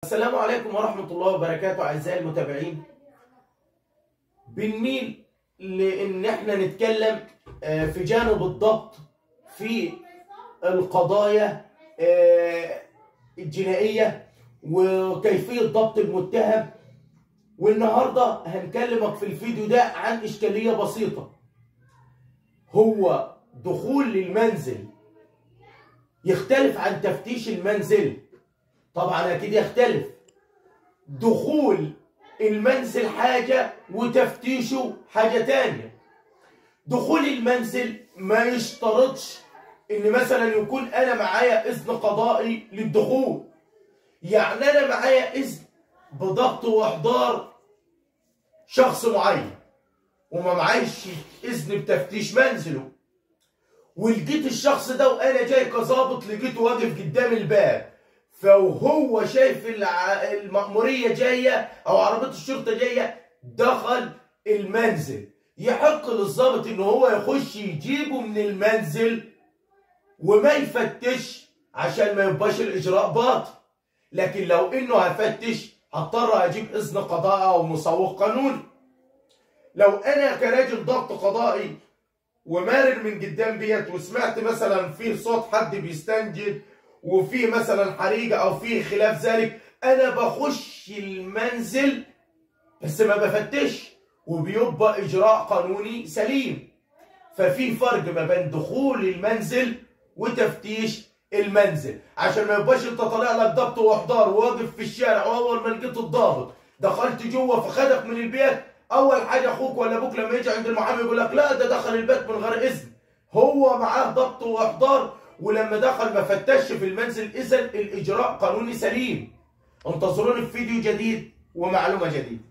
السلام عليكم ورحمة الله وبركاته أعزائي المتابعين. بنميل لأن احنا نتكلم في جانب الضبط في القضايا الجنائية وكيفية ضبط المتهم. والنهاردة هنكلمك في الفيديو ده عن إشكالية بسيطة، هو دخول للمنزل يختلف عن تفتيش المنزل. طبعا اكيد يختلف، دخول المنزل حاجة وتفتيشه حاجة تانية. دخول المنزل ما يشترطش ان مثلا يكون انا معايا اذن قضائي للدخول، يعني انا معايا اذن بضبط واحضار شخص معين وما معايش اذن بتفتيش منزله، ولقيت الشخص ده وانا جاي كظابط لقيته واقف قدام الباب، فهو شايف المأمورية جاية أو عربية الشرطة جاية دخل المنزل، يحق للظابط إن هو يخش يجيبه من المنزل وما يفتش عشان ما يبقاش الإجراء باطل. لكن لو إنه هفتش هضطر أجيب إذن قضائي أو مسوق قانوني. لو أنا كراجل ضبط قضائي ومارر من قدام بيت وسمعت مثلا فيه صوت حد بيستنجد وفي مثلا حريقه او في خلاف ذلك، انا بخش المنزل بس ما بفتش وبيبقى اجراء قانوني سليم. ففي فرق ما بين دخول المنزل وتفتيش المنزل، عشان ما يبقاش انت طالع لك ضبط واحضار وواقف في الشارع واول ما لقيت الضابط دخلت جوه فخدك من البيت، اول حاجه اخوك ولا ابوك لما يجي عند المحامي يقول لك لا ده دخل البيت من غير اذن، هو معاه ضبط واحضار ولما دخل ما فتش في المنزل، اذا الاجراء قانوني سليم. انتظروني في فيديو جديد ومعلومه جديده.